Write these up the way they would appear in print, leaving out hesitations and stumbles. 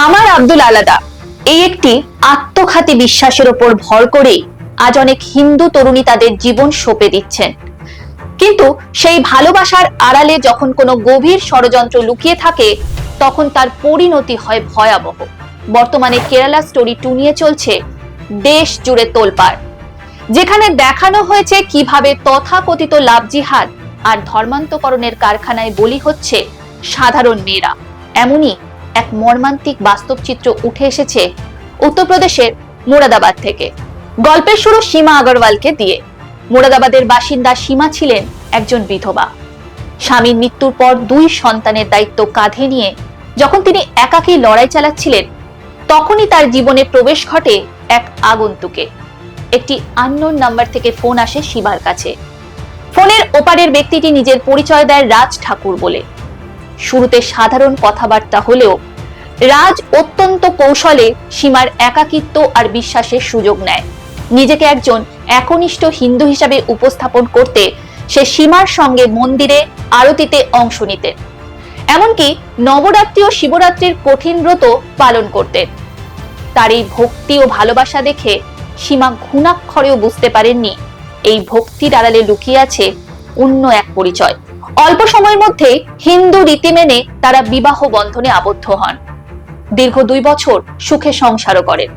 আমার আব্দুল আলাদা এই একটি আত্মঘাতী বিশ্বাসের উপর ভর করে আজ অনেক হিন্দু তরুণী তাদের জীবন সঁপে দিচ্ছেন। কিন্তু সেই ভালোবাসার আড়ালে যখন কোনো গভীর ষড়যন্ত্র লুকিয়ে থাকে তখন তার পরিণতি হয় ভয়াবহ। বর্তমানে কেরালা স্টোরি 2 নিয়ে চলছে দেশ জুড়ে তোলপাড়, যেখানে দেখানো হয়েছে কিভাবে তথাকথিত লাভ জিহাদ আর ধর্মান্তকরণের কারখানায় বলি হচ্ছে সাধারণ মেয়েরা। এমনই এক মর্মান্তিক বাস্তব চিত্র উঠে এসেছে উত্তরপ্রদেশের মুরাদাবাদ থেকে। গল্পের শুরু সীমা আগরওয়ালকে দিয়ে। মুরাদাবাদের বাসিন্দা সীমা ছিলেন একজন বিধবা। স্বামীর মৃত্যুর পর 2 সন্তানের দায়িত্ব কাঁধে নিয়ে যখন তিনি একাকী লড়াই চালাচ্ছিলেন তখনই তার জীবনে প্রবেশ ঘটে এক আগন্তুকে। একটি আননোন নাম্বার থেকে ফোন আসে সীমার কাছে। ফোনের ওপারের ব্যক্তিটি নিজের পরিচয় দেয় রাজ ঠাকুর বলে। শুরুতে সাধারণ কথাবার্তা হলেও রাজ অত্যন্ত কৌশলে সীমার একাকিত্ব আর বিশ্বাসের সুযোগ নেয়। নিজেকে একজন একনিষ্ঠ হিন্দু হিসাবে উপস্থাপন করতে সে সীমার সঙ্গে মন্দিরে আরতিতে অংশ নিতেন, এমনকি নবরাত্রি ও শিবরাত্রির কঠিন ব্রত পালন করতেন। তার এই ভক্তি ও ভালোবাসা দেখে সীমা ঘুণাক্ষরেও বুঝতে পারেননি এই ভক্তির আড়ালে লুকিয়ে আছে অন্য এক পরিচয়। অল্প সময়ের মধ্যে হিন্দু রীতি মেনে তারা বিবাহ বন্ধনে আবদ্ধ হন। দীর্ঘ 2 বছর সুখে সংসারও করেন।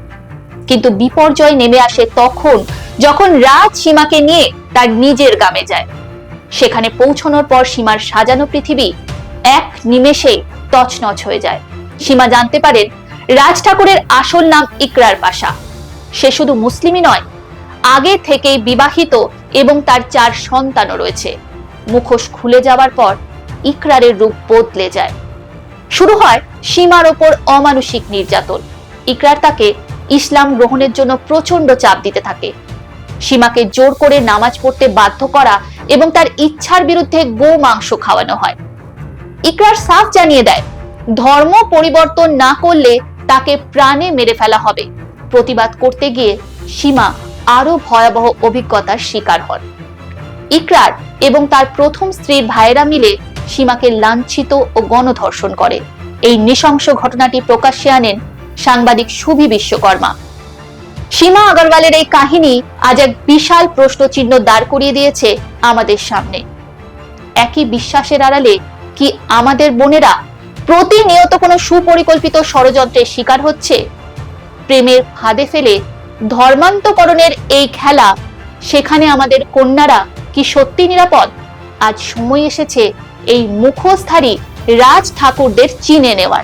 কিন্তু বিপর্যয় নেমে আসে তখন যখন রাজ সীমাকে নিয়ে তার নিজের গ্রামে যায়। সেখানে পৌঁছানোর পর সীমার সাজানো পৃথিবী এক নিমেষেই তছনছ হয়ে যায়। সীমা জানতে পারেন রাজ ঠাকুরের আসল নাম ইকরার পাশা। সে শুধু মুসলিমই নয়, আগে থেকেই বিবাহিত এবং তার 4 সন্তানও রয়েছে। মুখোশ খুলে যাওয়ার পর ইকরারের রূপ বদলে যায়। শুরু হয় সীমার ওপর অমানুষিক নির্যাতন। ইকরার তাকে ইসলাম গ্রহণের জন্য প্রচন্ড চাপ দিতে থাকে। সীমাকে জোর করে নামাজ পড়তে বাধ্য করা এবং তার ইচ্ছার বিরুদ্ধে গো মাংস খাওয়ানো হয়। ইকরার সাফ জানিয়ে দেয় ধর্ম পরিবর্তন না করলে তাকে প্রাণে মেরে ফেলা হবে। প্রতিবাদ করতে গিয়ে সীমা আরো ভয়াবহ অভিজ্ঞতার শিকার হন। ইকরার এবং তার প্রথম স্ত্রীর ভাইয়েরা মিলে সীমাকে লাঞ্ছিত ও গণধর্ষণ করে। এই নৃশংস ঘটনাটি প্রকাশ্যে আনেন সাংবাদিক সুবি বিশ্বকর্মা। সীমা আগরওয়ালের এই কাহিনী আজ এক বিশাল প্রশ্নচিহ্ন দাঁড় করিয়ে দিয়েছে আমাদের সামনে। একই বিশ্বাসের আড়ালে কি আমাদের বোনেরা প্রতিনিয়ত কোনো সুপরিকল্পিত ষড়যন্ত্রের শিকার হচ্ছে? প্রেমের ফাঁদে ফেলে ধর্মান্তকরণের এই খেলা, সেখানে আমাদের কন্যারা কি সত্যি নিরাপদ? আজ সময় এসেছে এই মুখোশধারী রাজ ঠাকুরদের চিনে নেওয়ার।